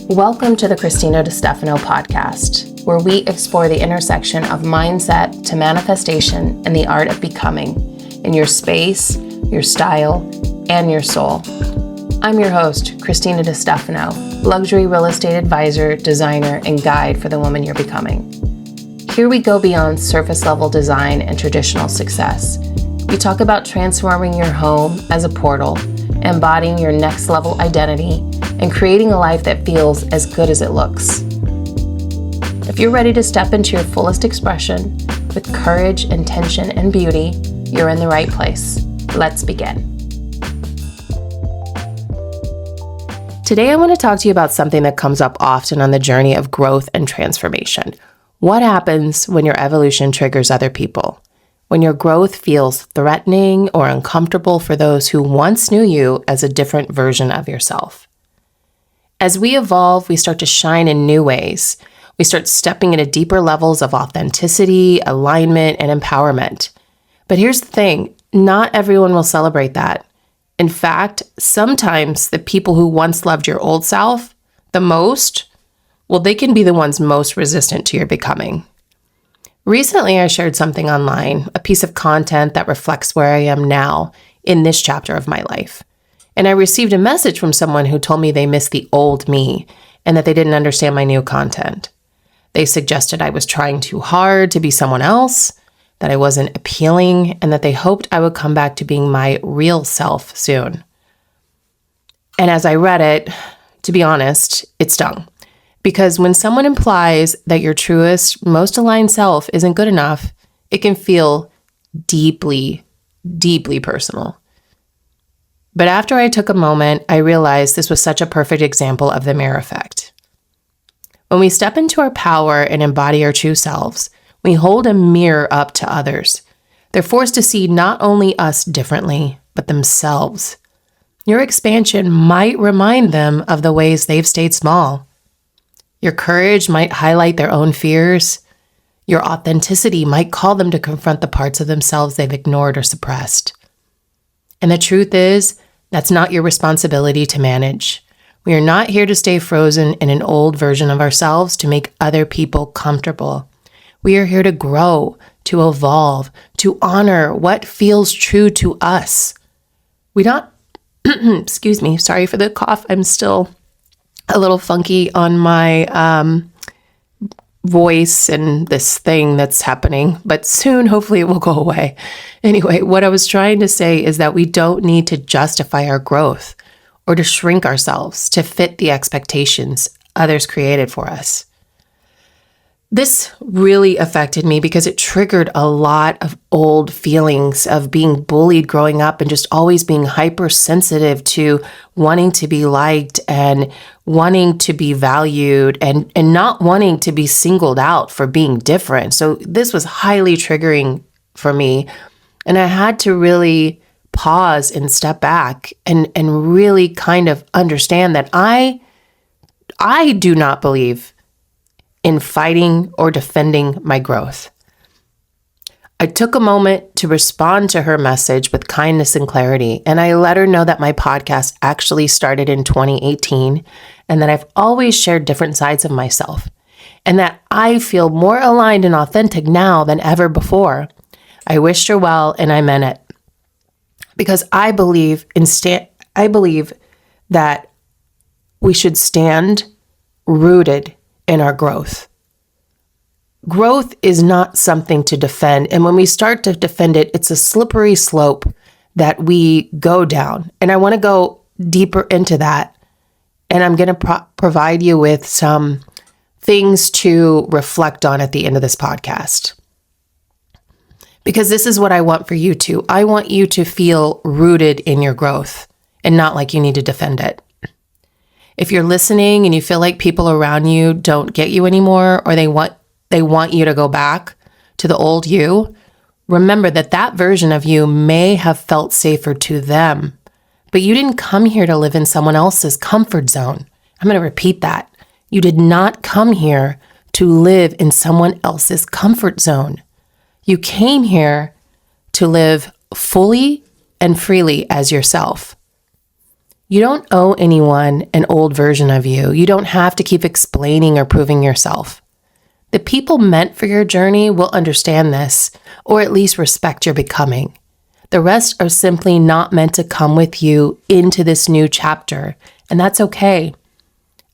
Welcome to the Christina DiStefano podcast, where we explore the intersection of mindset to manifestation and the art of becoming in your space, your style, and your soul. I'm your host, Christina DiStefano, luxury real estate advisor, designer, and guide for the woman you're becoming. Here we go beyond surface level design and traditional success. We talk about transforming your home as a portal, embodying your next level identity, and creating a life that feels as good as it looks. If you're ready to step into your fullest expression with courage, intention, and beauty, you're in the right place. Let's begin. Today, I want to talk to you about something that comes up often on the journey of growth and transformation. What happens when your evolution triggers other people? When your growth feels threatening or uncomfortable for those who once knew you as a different version of yourself. As we evolve, we start to shine in new ways. We start stepping into deeper levels of authenticity, alignment, and empowerment. But here's the thing, not everyone will celebrate that. In fact, sometimes the people who once loved your old self the most, well, they can be the ones most resistant to your becoming. Recently, I shared something online, a piece of content that reflects where I am now in this chapter of my life. And I received a message from someone who told me they missed the old me and that they didn't understand my new content. They suggested I was trying too hard to be someone else, that I wasn't appealing, and that they hoped I would come back to being my real self soon. And as I read it, to be honest, it stung. Because when someone implies that your truest, most aligned self isn't good enough, it can feel deeply, deeply personal. But after I took a moment, I realized this was such a perfect example of the mirror effect. When we step into our power and embody our true selves, we hold a mirror up to others. They're forced to see not only us differently, but themselves. Your expansion might remind them of the ways they've stayed small. Your courage might highlight their own fears. Your authenticity might call them to confront the parts of themselves they've ignored or suppressed. And the truth is, that's not your responsibility to manage. We are not here to stay frozen in an old version of ourselves to make other people comfortable. We are here to grow, to evolve, to honor what feels true to us. We don't, excuse me, sorry for the cough. I'm still a little funky on my voice and this thing that's happening, but soon, hopefully it will go away. Anyway, what I was trying to say is that we don't need to justify our growth or to shrink ourselves to fit the expectations others created for us. This really affected me because it triggered a lot of old feelings of being bullied growing up and just always being hypersensitive to wanting to be liked and wanting to be valued and not wanting to be singled out for being different. So this was highly triggering for me. And I had to really pause and step back and really kind of understand that I do not believe in fighting or defending my growth. I took a moment to respond to her message with kindness and clarity, and I let her know that my podcast actually started in 2018 and that I've always shared different sides of myself and that I feel more aligned and authentic now than ever before. I wished her well and I meant it because I believe that we should stand rooted in our growth. Growth is not something to defend. And when we start to defend it, it's a slippery slope that we go down. And I want to go deeper into that. And I'm going to provide you with some things to reflect on at the end of this podcast. Because this is what I want for you too. I want you to feel rooted in your growth and not like you need to defend it. If you're listening and you feel like people around you don't get you anymore or they want you to go back to the old you, remember that version of you may have felt safer to them, but you didn't come here to live in someone else's comfort zone. I'm going to repeat that. You did not come here to live in someone else's comfort zone. You came here to live fully and freely as yourself. You don't owe anyone an old version of you. You don't have to keep explaining or proving yourself. The people meant for your journey will understand this, or at least respect your becoming. The rest are simply not meant to come with you into this new chapter, and that's okay.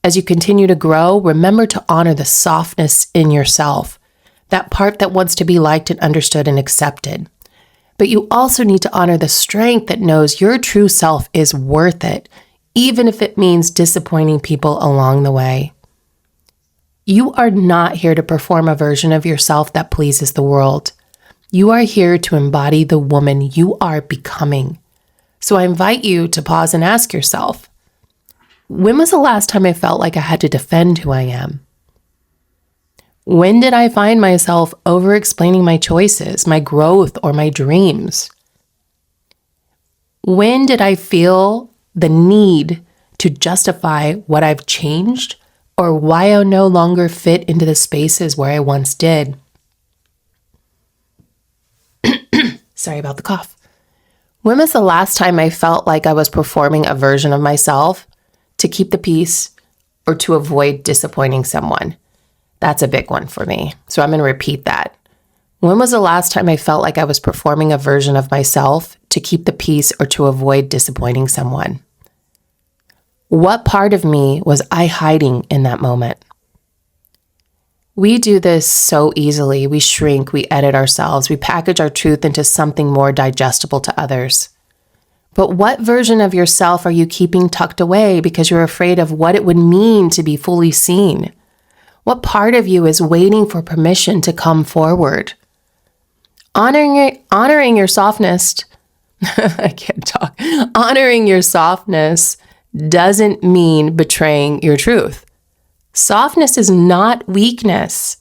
As you continue to grow, remember to honor the softness in yourself, that part that wants to be liked and understood and accepted. But you also need to honor the strength that knows your true self is worth it, even if it means disappointing people along the way. You are not here to perform a version of yourself that pleases the world. You are here to embody the woman you are becoming. So I invite you to pause and ask yourself, when was the last time I felt like I had to defend who I am? When did I find myself over-explaining my choices, my growth, or my dreams? When did I feel the need to justify what I've changed or why I no longer fit into the spaces where I once did? Sorry about the cough. When was the last time I felt like I was performing a version of myself to keep the peace or to avoid disappointing someone? That's a big one for me. So I'm going to repeat that. When was the last time I felt like I was performing a version of myself to keep the peace or to avoid disappointing someone? What part of me was I hiding in that moment? We do this so easily. We shrink, we edit ourselves, we package our truth into something more digestible to others. But what version of yourself are you keeping tucked away because you're afraid of what it would mean to be fully seen? What part of you is waiting for permission to come forward? Honoring your softness, I can't talk. Honoring your softness doesn't mean betraying your truth. Softness is not weakness.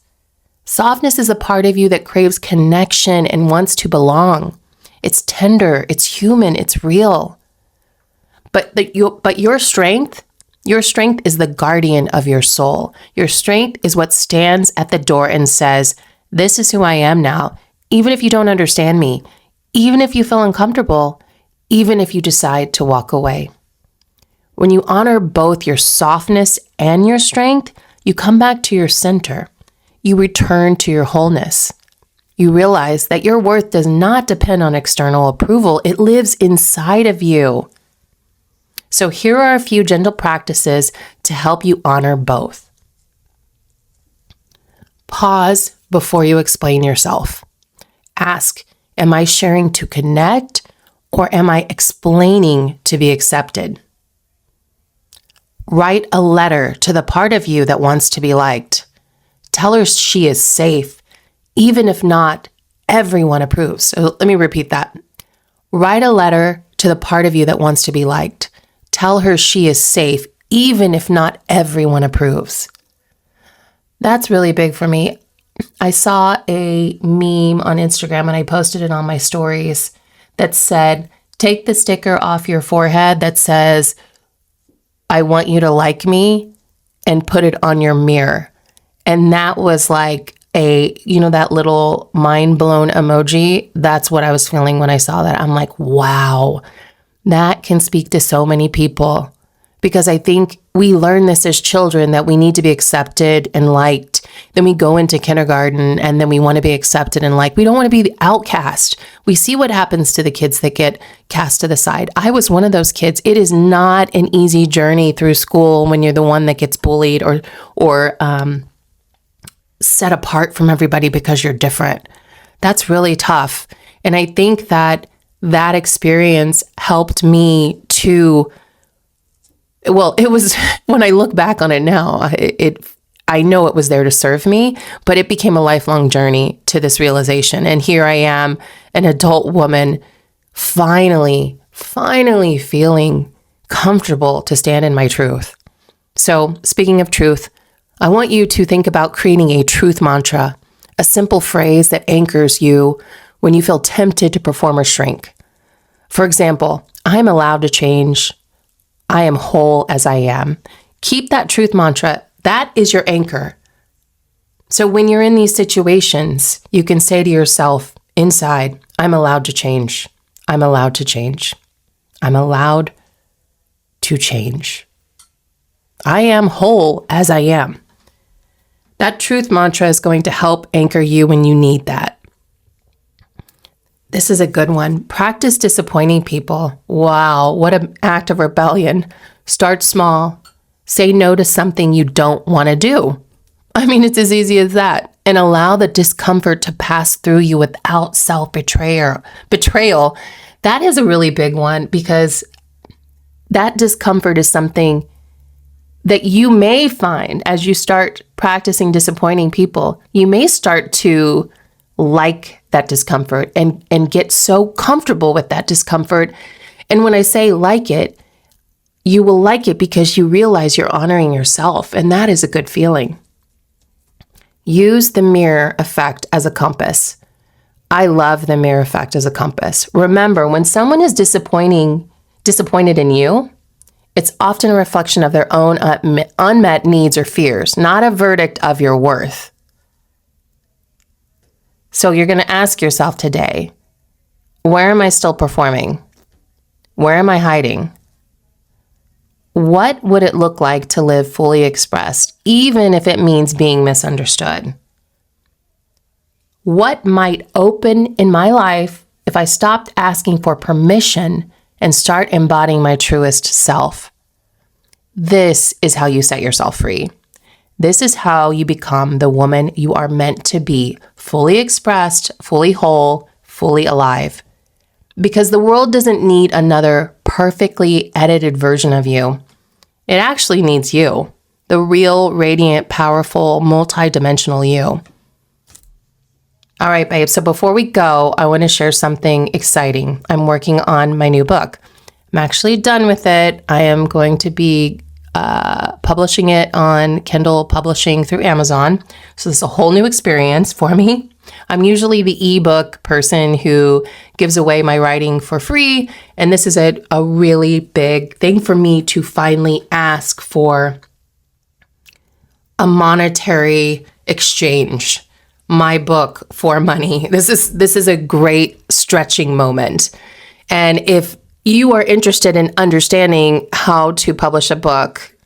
Softness is a part of you that craves connection and wants to belong. It's tender, it's human, it's real. But your strength is the guardian of your soul. Your strength is what stands at the door and says, this is who I am now, even if you don't understand me, even if you feel uncomfortable, even if you decide to walk away. When you honor both your softness and your strength, you come back to your center. You return to your wholeness. You realize that your worth does not depend on external approval. It lives inside of you. So here are a few gentle practices to help you honor both. Pause before you explain yourself. Ask, am I sharing to connect or am I explaining to be accepted? Write a letter to the part of you that wants to be liked. Tell her she is safe, even if not everyone approves. So let me repeat that. Write a letter to the part of you that wants to be liked. Tell her she is safe, even if not everyone approves. That's really big for me. I saw a meme on Instagram and I posted it on my stories that said, take the sticker off your forehead that says, I want you to like me, and put it on your mirror. And that was like that little mind blown emoji. That's what I was feeling when I saw that. I'm like, wow. That can speak to so many people because I think we learn this as children that we need to be accepted and liked. Then we go into kindergarten and then we want to be accepted and liked. We don't want to be the outcast. We see what happens to the kids that get cast to the side. I was one of those kids. It is not an easy journey through school when you're the one that gets bullied or set apart from everybody because you're different. That's really tough. And I think that experience helped me to, it was, when I look back on it now, I know it was there to serve me, but it became a lifelong journey to this realization. And here I am, an adult woman, finally feeling comfortable to stand in my truth. So speaking of truth, I want you to think about creating a truth mantra, a simple phrase that anchors you when you feel tempted to perform or shrink. For example, I am allowed to change. I am whole as I am. Keep that truth mantra. That is your anchor. So when you're in these situations, you can say to yourself inside, I'm allowed to change. I'm allowed to change. I'm allowed to change. I am whole as I am. That truth mantra is going to help anchor you when you need that. This is a good one. Practice disappointing people. Wow, what an act of rebellion. Start small. Say no to something you don't want to do. I mean, it's as easy as that. And allow the discomfort to pass through you without self-betrayal. That is a really big one, because that discomfort is something that you may find as you start practicing disappointing people. You may start to like that discomfort and get so comfortable with that discomfort. And when I say like it, you will like it because you realize you're honoring yourself, and that is a good feeling. Use the mirror effect as a compass. I love the mirror effect as a compass. Remember, when someone is disappointed in you, it's often a reflection of their own unmet needs or fears, not a verdict of your worth. So you're going to ask yourself today, where am I still performing? Where am I hiding? What would it look like to live fully expressed, even if it means being misunderstood? What might open in my life if I stopped asking for permission and start embodying my truest self? This is how you set yourself free. This is how you become the woman you are meant to be, fully expressed, fully whole, fully alive. Because the world doesn't need another perfectly edited version of you. It actually needs you, the real, radiant, powerful, multi-dimensional you. All right, babe. So before we go, I want to share something exciting. I'm working on my new book. I'm actually done with it. I am going to be publishing it on Kindle publishing through Amazon. So this is a whole new experience for me. I'm usually the ebook person who gives away my writing for free. And this is a really big thing for me to finally ask for a monetary exchange, my book for money. This is a great stretching moment. And if you are interested in understanding how to publish a book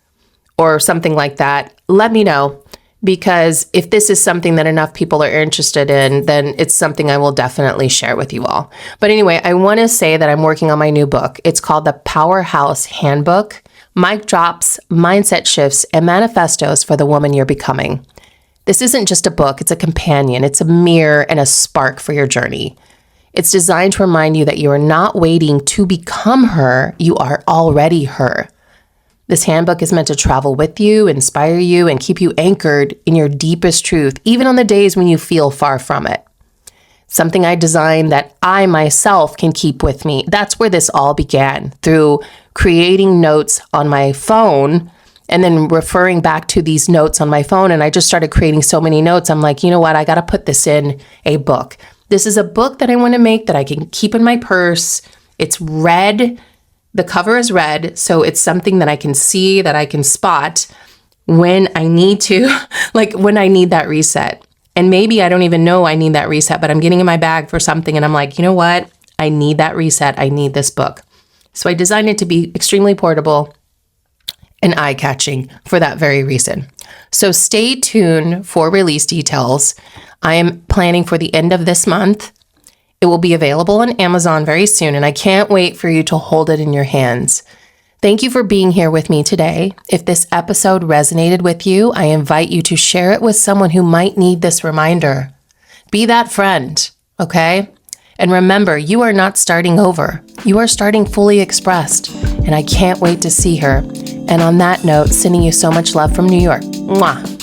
or something like that, let me know. Because if this is something that enough people are interested in, then it's something I will definitely share with you all. But anyway, I want to say that I'm working on my new book. It's called The Powerhouse Handbook: Mic Drops, Mindset Shifts, and Manifestos for the Woman You're Becoming. This isn't just a book, it's a companion. It's a mirror and a spark for your journey. It's designed to remind you that you are not waiting to become her, you are already her. This handbook is meant to travel with you, inspire you, and keep you anchored in your deepest truth, even on the days when you feel far from it. Something I designed that I myself can keep with me. That's where this all began, through creating notes on my phone and then referring back to these notes on my phone. And I just started creating so many notes. I'm like, you know what? I got to put this in a book. This is a book that I want to make that I can keep in my purse. It's red. The cover is red, so it's something that I can see, that I can spot when I need to, like when I need that reset. And maybe I don't even know I need that reset, but I'm getting in my bag for something and I'm like, you know what? I need that reset. I need this book. So I designed it to be extremely portable and eye-catching for that very reason. So stay tuned for release details. I am planning for the end of this month. It will be available on Amazon very soon, and I can't wait for you to hold it in your hands. Thank you for being here with me today. If this episode resonated with you, I invite you to share it with someone who might need this reminder. Be that friend, okay? And remember, you are not starting over. You are starting fully expressed, and I can't wait to see her. And on that note, sending you so much love from New York. Mwah.